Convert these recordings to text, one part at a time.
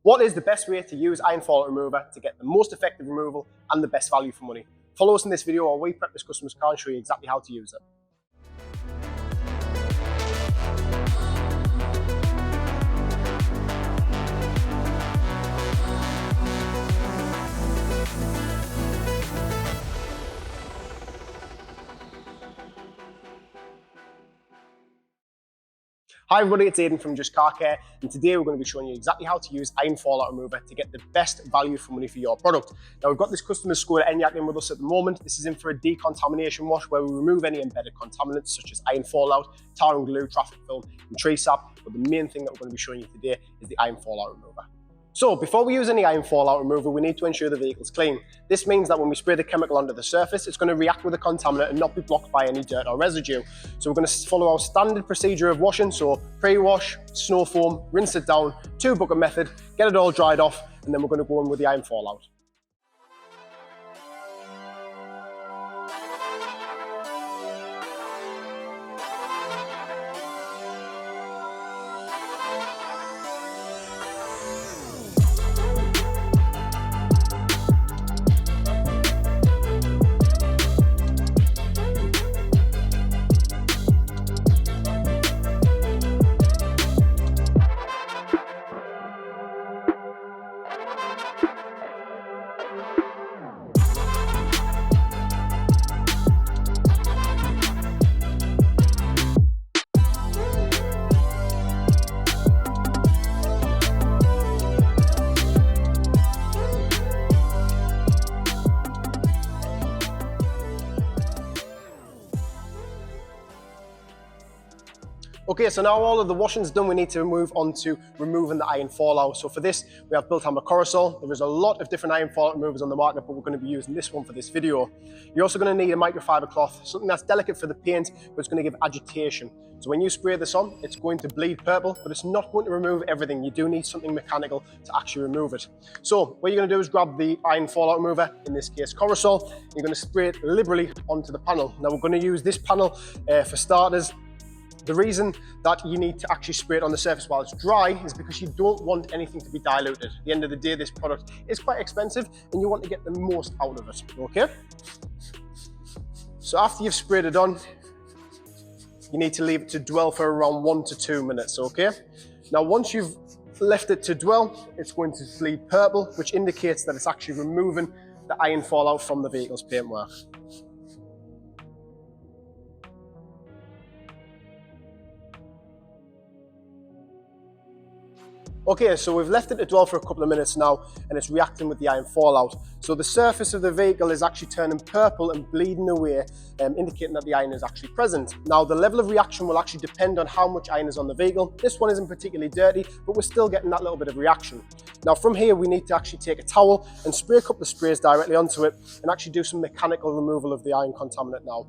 What is the best way to use iron fallout remover to get the most effective removal and the best value for money? Follow us in this video while we prep this customer's car and show you exactly how to use it. Hi everybody, it's Aidan from Just Car Care, and today we're going to be showing you exactly how to use iron fallout remover to get the best value for money for your product. Now we've got this customer scored at ENIAC in with us at the moment. This is in for a decontamination wash where we remove any embedded contaminants such as iron fallout, tar and glue, traffic film and tree sap, but the main thing that we're going to be showing you today is the iron fallout remover. So before we use any iron fallout remover, we need to ensure the vehicle's clean. This means that when we spray the chemical onto the surface, it's going to react with the contaminant and not be blocked by any dirt or residue. So we're going to follow our standard procedure of washing, so pre-wash, snow foam, rinse it down, 2-bucket method, get it all dried off, and then we're going to go in with the iron fallout. Okay, so now all of the washing's done, we need to move on to removing the iron fallout. So for this, we have Bilt Hamber Korrosol. There is a lot of different iron fallout removers on the market, but we're going to be using this one for this video. You're also going to need a microfibre cloth, something that's delicate for the paint, but it's going to give agitation. So when you spray this on, it's going to bleed purple, but it's not going to remove everything. You do need something mechanical to actually remove it. So what you're going to do is grab the iron fallout remover, in this case Korrosol. You're going to spray it liberally onto the panel. Now we're going to use this panel for starters. The reason that you need to actually spray it on the surface while it's dry is because you don't want anything to be diluted. At the end of the day, this product is quite expensive and you want to get the most out of it, okay? So after you've sprayed it on, you need to leave it to dwell for around 1 to 2 minutes, okay? Now once you've left it to dwell, it's going to bleed purple, which indicates that it's actually removing the iron fallout from the vehicle's paintwork. Okay, so we've left it to dwell for a couple of minutes now and it's reacting with the iron fallout. So the surface of the vehicle is actually turning purple and bleeding away, indicating that the iron is actually present. Now the level of reaction will actually depend on how much iron is on the vehicle. This one isn't particularly dirty, but we're still getting that little bit of reaction. Now from here we need to actually take a towel and spray a couple of sprays directly onto it and actually do some mechanical removal of the iron contaminant now.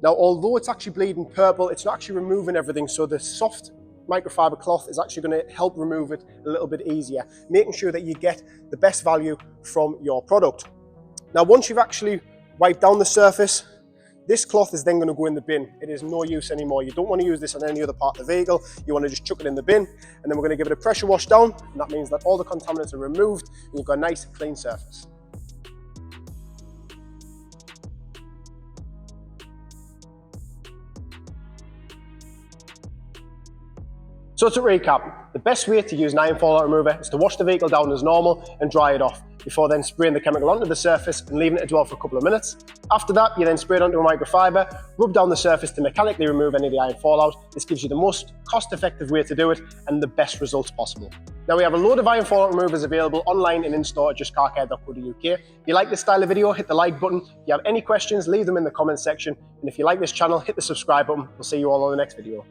Now although it's actually bleeding purple, it's not actually removing everything, so the soft microfiber cloth is actually going to help remove it a little bit easier, making sure that you get the best value from your product. Now once you've actually wiped down the surface, this cloth is then going to go in the bin. It is no use anymore. You don't want to use this on any other part of the vehicle. You want to just chuck it in the bin, and then we're going to give it a pressure wash down, and that means that all the contaminants are removed and you've got a nice clean surface. So to recap, the best way to use an iron fallout remover is to wash the vehicle down as normal and dry it off, before then spraying the chemical onto the surface and leaving it to dwell for a couple of minutes. After that, you then spray it onto a microfiber, rub down the surface to mechanically remove any of the iron fallout. This gives you the most cost-effective way to do it and the best results possible. Now we have a load of iron fallout removers available online and in store at justcarcare.co.uk. If you like this style of video, hit the like button. If you have any questions, leave them in the comments section. And if you like this channel, hit the subscribe button. We'll see you all on the next video.